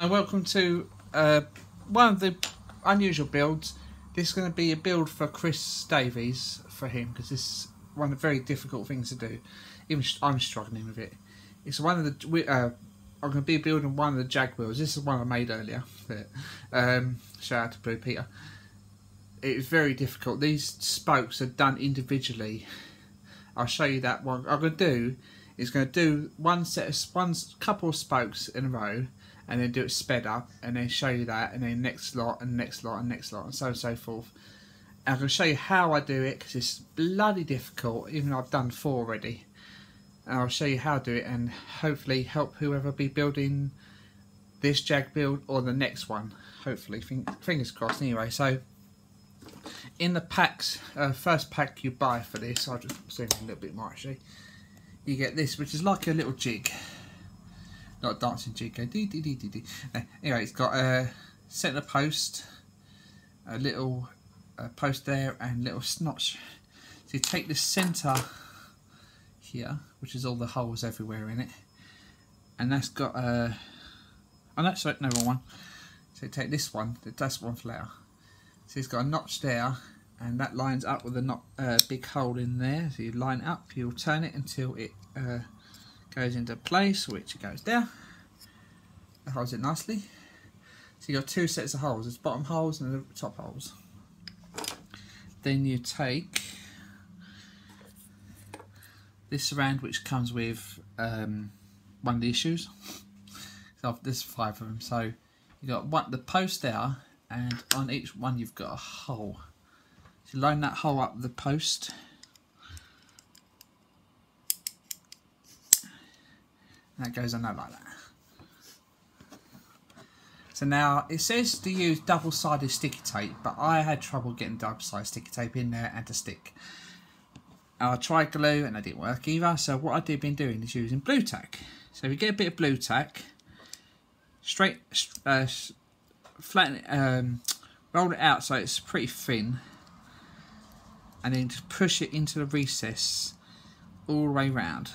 And welcome to one of the unusual builds. This is going to be a build for Chris Davies for him, because this is one of the very difficult things to do. Even I'm struggling with it. It's one of the I'm going to be building one of the Jaguars. This is one I made earlier. Shout out to Blue Peter. It is very difficult. These spokes are done individually. I'll show you that. What I'm going to do is going to do one couple of spokes in a row, and then do it sped up, and then show you that, and then next lot, and next lot, and next lot, and so on and so forth. And I'm going to show you how I do it, because it's bloody difficult, even though I've done 4 already. And I'll show you how to do it, and hopefully help whoever be building this Jag build or the next one. Hopefully, fingers crossed. Anyway, so in the packs, first pack you buy for this, I'll just zoom in a little bit more actually. You get this, which is like a little jig. Not a dancing jig. Anyway, it's got a centre post, a little post there, and little notch. So you take the centre here, which is all the holes everywhere in it, and that's got a. Oh no, sorry, no, wrong one. So you take this one. That's one for later. So it's got a notch there, and that lines up with a big hole in there. So you line it up. You'll turn it until it goes into place, which it goes there. That holds it nicely. So you got 2 sets of holes. There's bottom holes and the top holes. Then you take this surround, which comes with one of the issues. So there's 5 of them. So you got the post there, and on each one you've got a hole. So you line that hole up with the post. And that goes on there like that. So now it says to use double-sided sticky tape, but I had trouble getting double-sided sticky tape in there and to stick. I tried glue and that didn't work either. So what I've been doing is using blue tack. So if you get a bit of blue tack, flatten it, roll it out so it's pretty thin, and then just push it into the recess all the way round.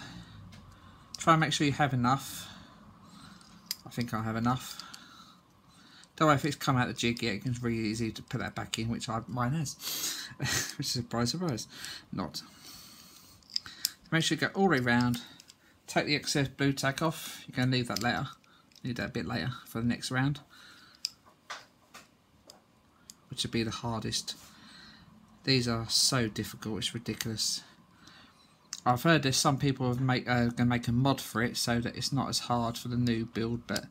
Try and make sure you have enough. I think I'll have enough. Don't worry if it's come out of the jig yet, it's really easy to put that back in, which mine has. Which is a surprise, surprise. Not. Make sure you go all the way round. Take the excess blue tack off. You're going to leave that later. Need that a bit later for the next round, which would be the hardest. These are so difficult, it's ridiculous. I've heard there's some people have going to make a mod for it so that it's not as hard for the new build, but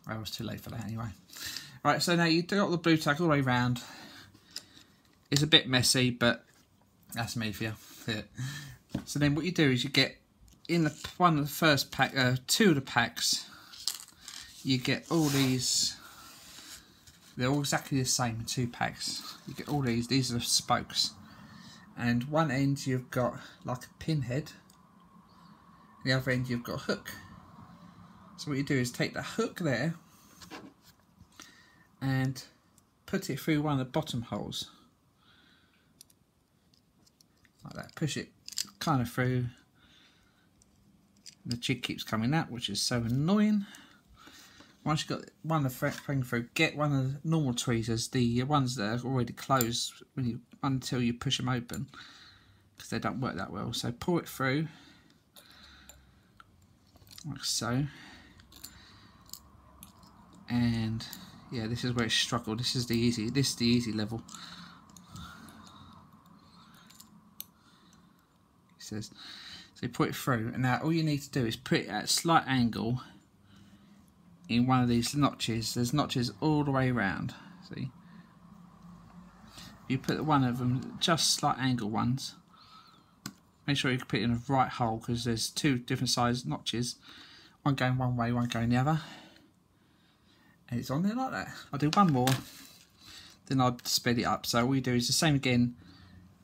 I was too late for that anyway. Right, so now you've got the blue tack all the way round. It's a bit messy, but that's me for you. So then what you do is you get in one of the first pack, 2 of the packs, you get all these. They're all exactly the same in 2 packs. You get all these are the spokes. And one end you've got like a pinhead. The other end you've got a hook. So what you do is take the hook there and put it through one of the bottom holes. Like that. Push it kind of through. The jig keeps coming out, which is so annoying. Once you've got one of the thing through, get one of the normal tweezers, the ones that are already closed until you push them open, because they don't work that well. So pull it through, like so. And yeah, this is where it struggled. This is the easy level. It says. So you put it through, and now all you need to do is put it at a slight angle in one of these notches. There's notches all the way around. See? You put one of them, just slight angle ones. Make sure you put it in the right hole, because there's 2 different size notches. One going one way, one going the other. And it's on there like that. I'll do one more, then I'll speed it up. So all you do is the same again.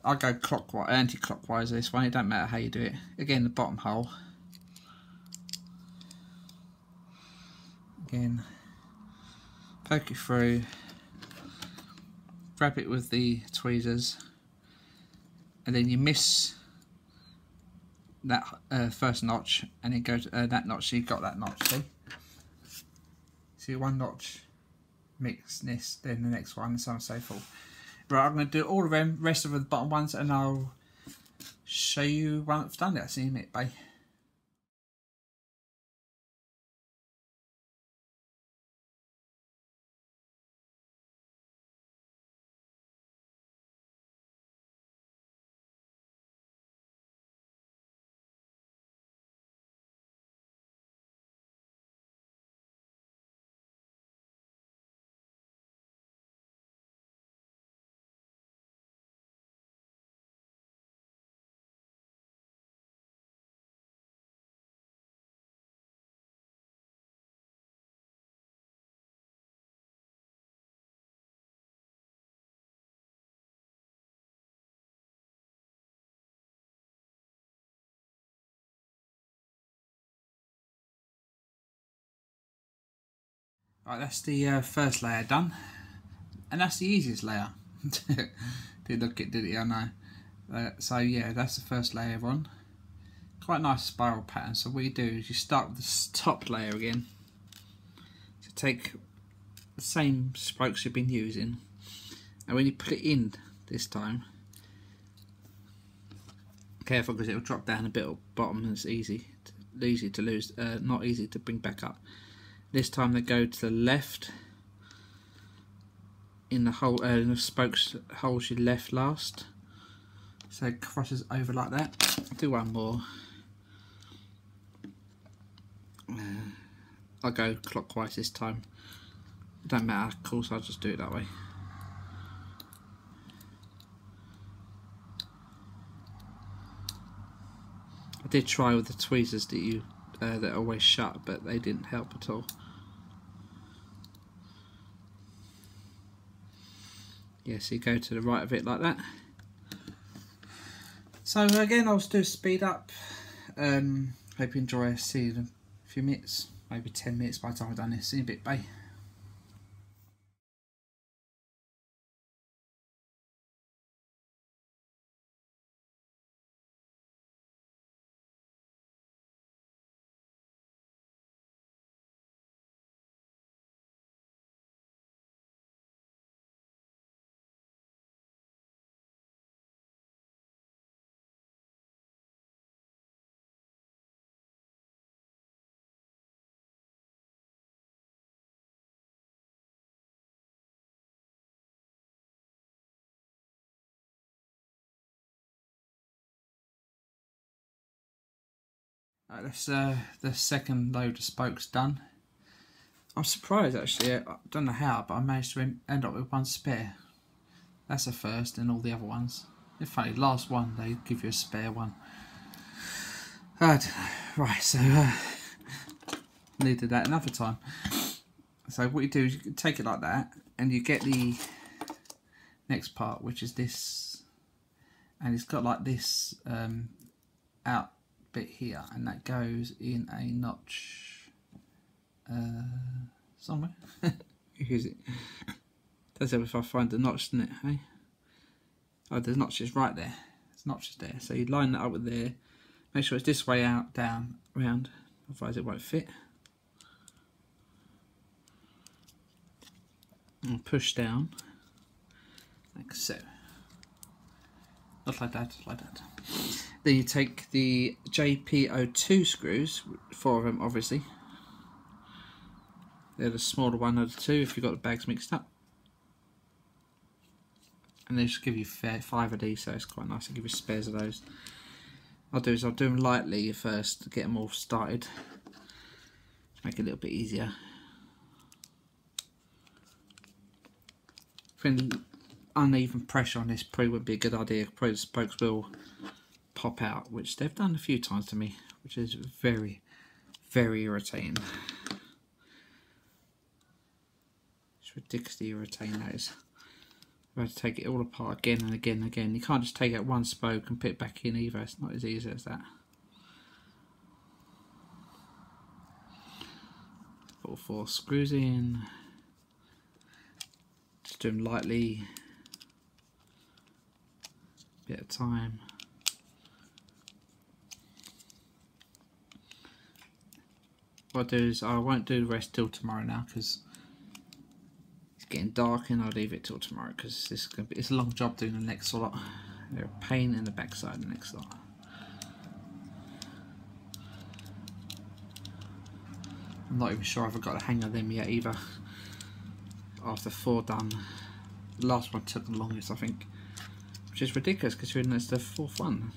I'll go clockwise, anti-clockwise this one, it don't matter how you do it. Again, the bottom hole. Again, poke it through, grab it with the tweezers, and then you miss that first notch, and then go to that notch, so you've got that notch, see? So one notch mixedness, then the next one, and so on and so forth. Right, I'm going to do all of them, rest of the bottom ones, and I'll show you when I've done it. See you in a minute, bye. Right, that's the first layer done, and that's the easiest layer. Did look it, did it? I know. So yeah, that's the first layer on. Quite a nice spiral pattern. So what you do is you start with the top layer again. So take the same spokes you've been using, and when you put it in this time, careful because it will drop down a bit at the bottom and it's easy to lose, not easy to bring back up. This time they go to the left in the hole, in the spokes holes you left last. So it crosses over like that. I'll do one more. I'll go clockwise this time. It don't matter, of course I'll just do it that way. I did try with the tweezers that always shut, but they didn't help at all. Yeah, so you go to the right of it like that. So again, I'll do speed up. Hope you enjoy. See you in a few minutes, maybe 10 minutes by the time I've done this. See you in a bit, bye. That's the second load of spokes done. I'm surprised actually, I don't know how, but I managed to end up with one spare. That's a first, and all the other ones. It's funny, last one they give you a spare one. Right, so needed that another time. So what you do is you take it like that, and you get the next part, which is this, and it's got like this out bit here, and that goes in a notch somewhere. Here's it. Does it if I find the notch in it, hey? Oh, the notch is right there. There's notches there. So you line that up with there. Make sure it's this way out, down, round. Otherwise it won't fit. And push down, like so. Not like that, like that. Then you take the JP02 screws, 4 of them obviously. They're the smaller one of the 2 if you've got the bags mixed up. And they just give you 5 of these, so it's quite nice to give you spares of those. I'll do them lightly first to get them all started. Make it a little bit easier. Putting uneven pressure on this probably would be a good idea. Probably the spokes will pop out, which they've done a few times to me, which is very, very irritating. It's ridiculously irritating, that is. I've had to take it all apart again and again and again. You can't just take out one spoke and put it back in either. It's not as easy as that. Put all 4 screws in. Just do them lightly. Bit of time. what I'll do is I won't do the rest till tomorrow now, because it's getting dark, and I'll leave it till tomorrow, because this is gonna be, it's a long job doing the next lot. They're a pain in the backside, the next lot. I'm not even sure if I've got the hang of them yet either. After 4 done, the last one took the longest, I think, which is ridiculous considering it's the 4th one.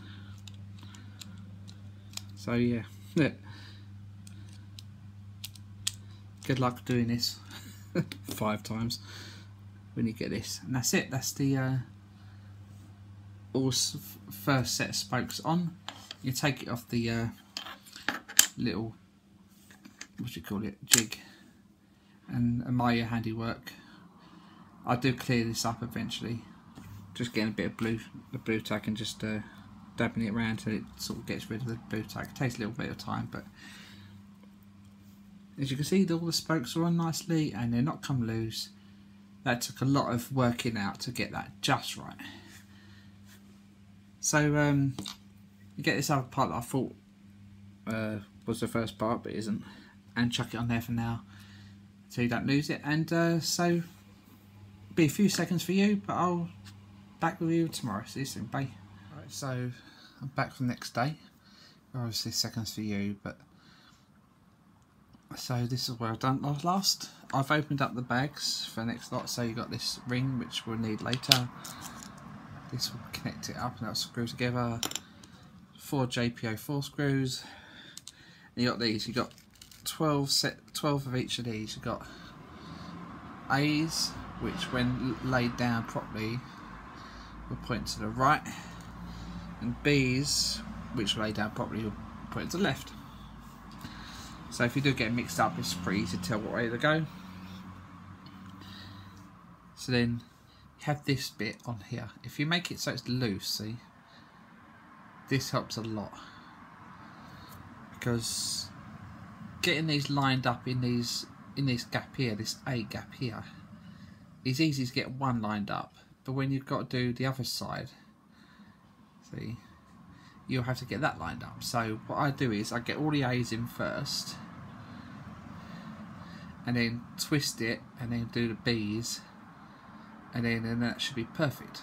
So yeah, good luck doing this 5 times when you get this, and that's it. That's the first set of spokes on. You take it off the little, what do you call it, jig, and admire your handiwork. I do clear this up eventually, just getting a bit of the blue tack and just dabbing it around till it sort of gets rid of the blue tack. It takes a little bit of time, but as you can see, all the spokes are on nicely and they're not come loose. That took a lot of working out to get that just right. So you get this other part that I thought was the first part, but it isn't, and chuck it on there for now so you don't lose it. And so be a few seconds for you, but I'll back with you tomorrow. See you soon, bye. Right, so I'm back for the next day. Obviously seconds for you, but so this is where I've done last. I've opened up the bags for the next lot. So you got this ring which we'll need later. This will connect it up and that'll screw together. 4 JPO 4 screws. And you got these. You got 12 of each of these. You got A's, which when laid down properly will point to the right, and B's, which lay down properly, will point to the left. So if you do get mixed up, it's pretty easy to tell what way to go. So then you have this bit on here. If you make it so it's loose, see, this helps a lot, because getting these lined up in this gap here, this A gap here, it's easy to get one lined up, but when you've got to do the other side, see, you'll have to get that lined up. So what I do is I get all the A's in first, and then twist it, and then do the B's, and then that should be perfect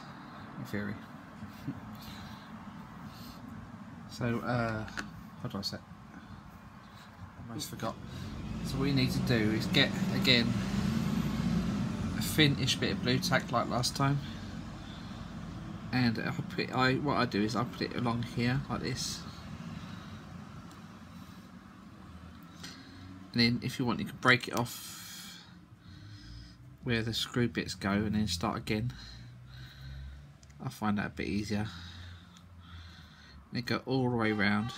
in theory. So how do I say? Almost forgot. So what you need to do is get, again, a thin-ish bit of blue tack like last time, and what I do is I put it along here like this, and then if you want you can break it off where the screw bits go and then start again. I find that a bit easier. And it go all the way round.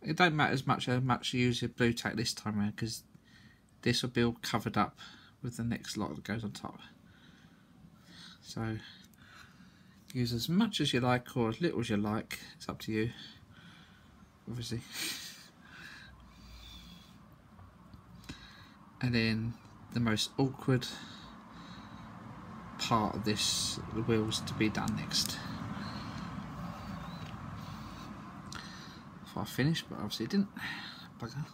It don't matter as much how much you use your blue tack this time around, because this will be all covered up with the next lot that goes on top. So use as much as you like or as little as you like, it's up to you, obviously. And then the most awkward part of this, the wheels to be done next. I finished, but obviously it didn't. Bugger.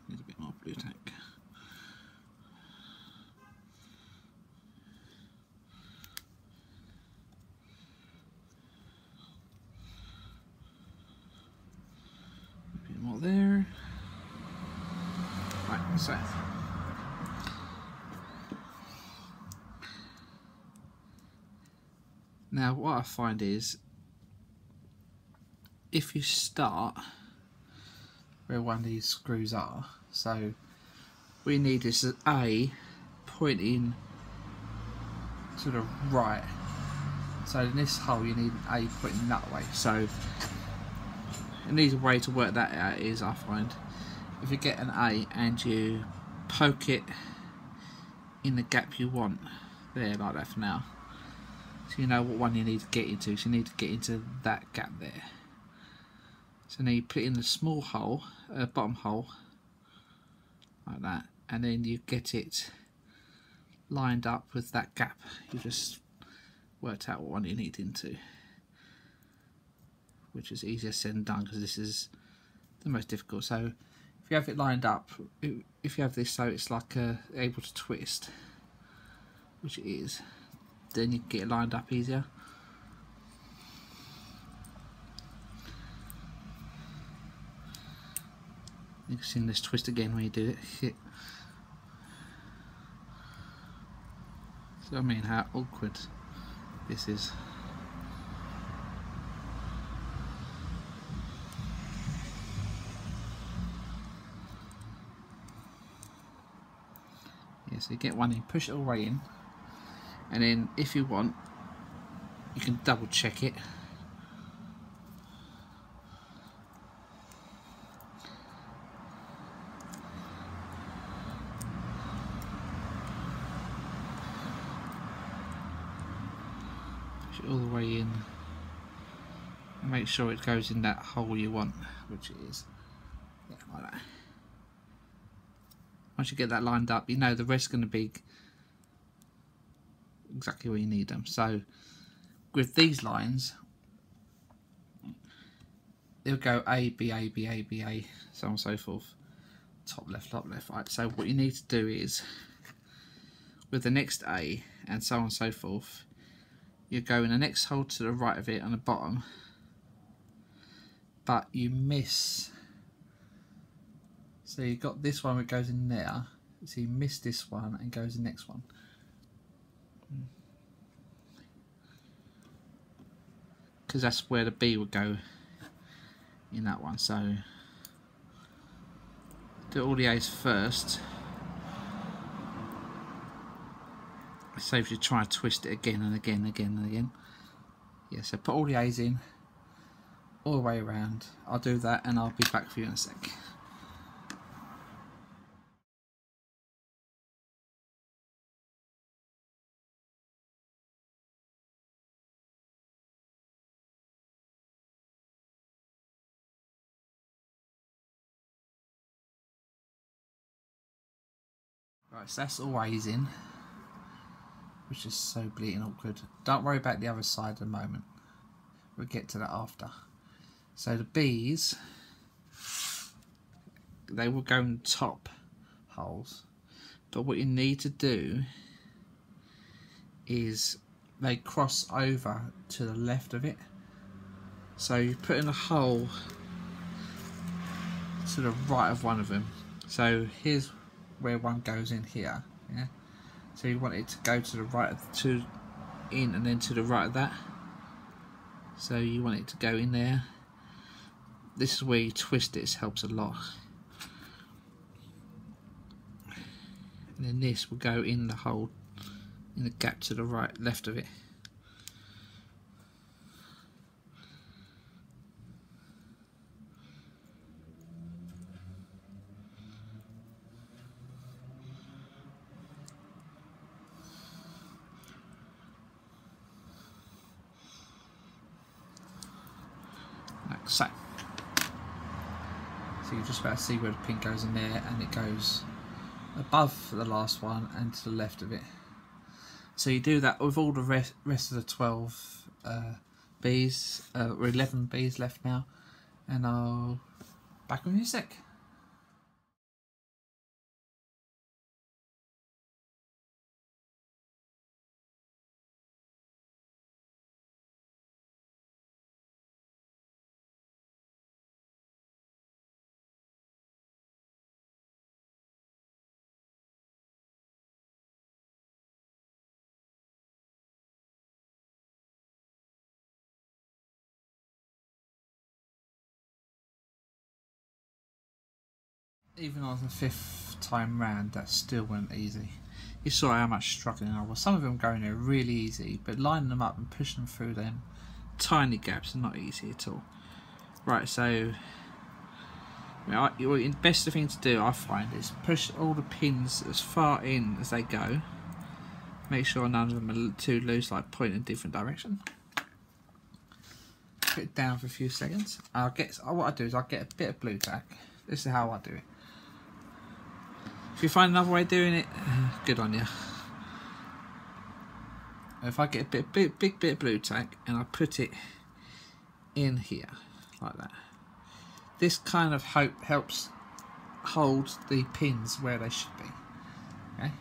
Need a bit more blue tack. A bit more there. Right, so now what I find is, if you start where one of these screws are, so we need this A pointing to the right, so in this hole you need an A pointing that way. So an easy way to work that out is, I find, if you get an A and you poke it in the gap you want, there, like that for now, so you know what one you need to get into. So you need to get into that gap there. So now you put in the small hole, bottom hole, like that, and then you get it lined up with that gap. You just worked out what one you need into. which is easier said than done because this is the most difficult. So if you have it lined up, if you have this so it's like able to twist, which it is, then you can get it lined up easier. You can see this twist again when you do it. So I mean how awkward this is. Yeah, so you get one in, push it all the way in, and then if you want, you can double check it. All the way in and make sure it goes in that hole you want, which it is, yeah, like that. Once you get that lined up, you know the rest's going to be exactly where you need them. So with these lines, they'll go A, B, A, B, A, B, A, so on and so forth, top left, right. So what you need to do is, with the next A and so on and so forth, you go in the next hole to the right of it on the bottom, but you miss. So you've got this one that goes in there, so you miss this one and goes in the next one. Because that's where the B would go in that one. So do all the A's first. It saves you trying to twist it again and again and again and again. Yeah, so put all the A's in, all the way around. I'll do that and I'll be back for you in a sec. Right, so that's all A's in, which is so bleeding awkward. Don't worry about the other side at the moment. We'll get to that after. So the B's, they will go in top holes, but what you need to do is they cross over to the left of it. So you put in a hole to the right of one of them. So here's where one goes in here, yeah. So you want it to go to the right of the two in and then to the right of that. So you want it to go in there. This is where you twist it, it helps a lot. And then this will go in the hole, in the gap to the right, left of it. Like so. So you're just about to see where the pin goes in there, and it goes above the last one and to the left of it. So you do that with all the rest of the 12 B's, or 11 B's left now, and I'll back with you in a sec. Even on the 5th time round, that still went easy. You saw how much struggling I was. Some of them going there really easy, but lining them up and pushing them through them tiny gaps are not easy at all. Right, so the best thing to do, I find, is push all the pins as far in as they go. Make sure none of them are too loose, like pointing in a different direction. Put it down for a few seconds. What I do is I get a bit of blue tack. This is how I do it. If you find another way of doing it, good on you. If I get a big bit of blue tack and I put it in here, like that. This kind of helps hold the pins where they should be. Okay.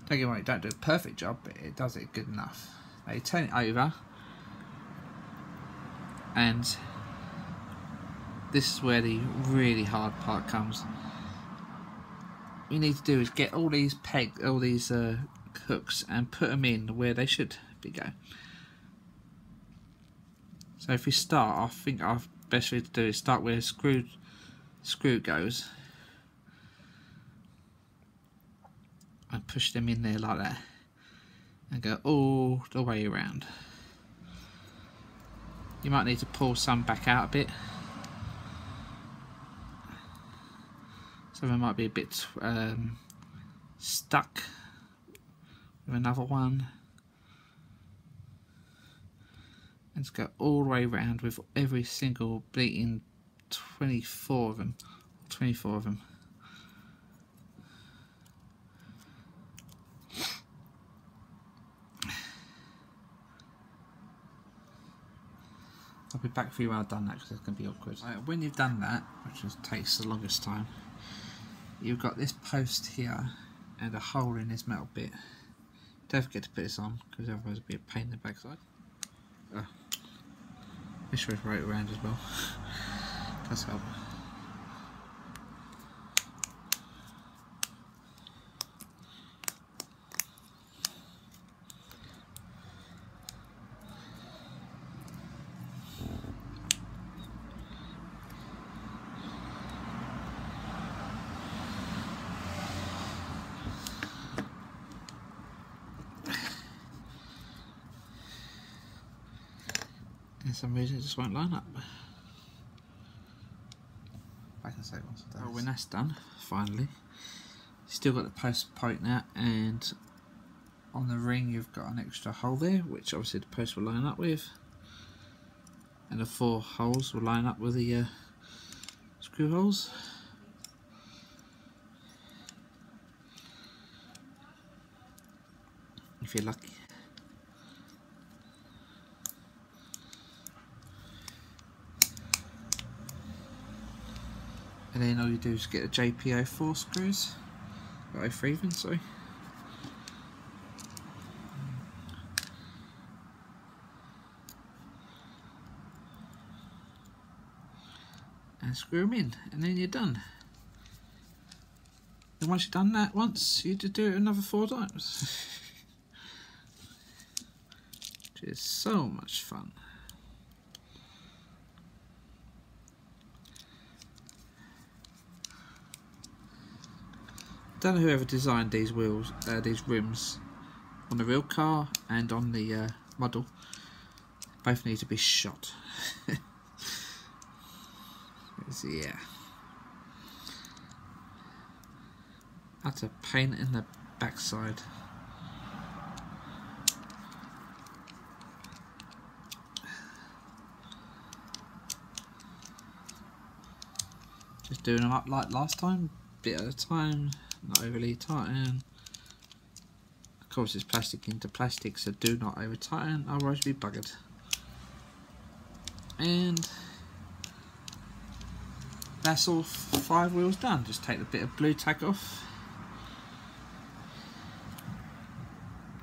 Don't get me wrong, it don't do a perfect job, but it does it good enough. Now you turn it over, and this is where the really hard part comes. What you need to do is get all these hooks and put them in where they should be going. So if we start, I think our best way to do is start where screw goes and push them in there like that and go all the way around. You might need to pull some back out a bit. Some of them might be a bit stuck with another one. And just go all the way around with every single bleeding 24 of them. 24 of them. I'll be back for you when I've done that because it's going to be awkward. When you've done that, which takes the longest time, you've got this post here and a hole in this metal bit. Don't forget to put this on because otherwise it'll be a pain in the backside. This way right around as well. Does help. For some reason it just won't line up. I can say once it's done. When that's done, finally, still got the post pointing out, and on the ring you've got an extra hole there, which obviously the post will line up with, and the 4 holes will line up with the screw holes. If you're lucky. And then all you do is get the JP04 screws, or 03 even, sorry. And screw them in, and then you're done. And once you've done that once, you just do it another 4 times. Which is so much fun. I don't know whoever designed these wheels, these rims on the real car and on the model. Both need to be shot. Yeah, utter pain in the backside. Just doing them up like last time, bit at a time. Not overly tighten. Of course it's plastic into plastic, so do not over tighten, otherwise you'll be buggered. And that's all 5 wheels done. Just take the bit of blue tack off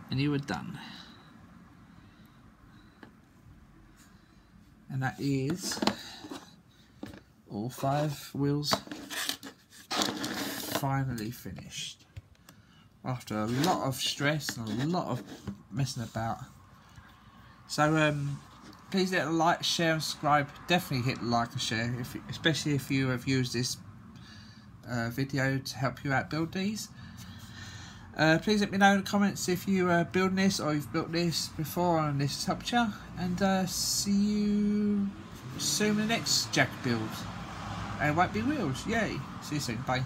and you are done. And that is all 5 wheels finally finished after a lot of stress and a lot of messing about. So please hit the like, share and subscribe. Definitely hit the like and share, especially if you have used this video to help you out build these. Please let me know in the comments if you are building this or you've built this before and this has helped you, and see you soon in the next Jag build. And it won't be wheels. Yay. See you soon. Bye.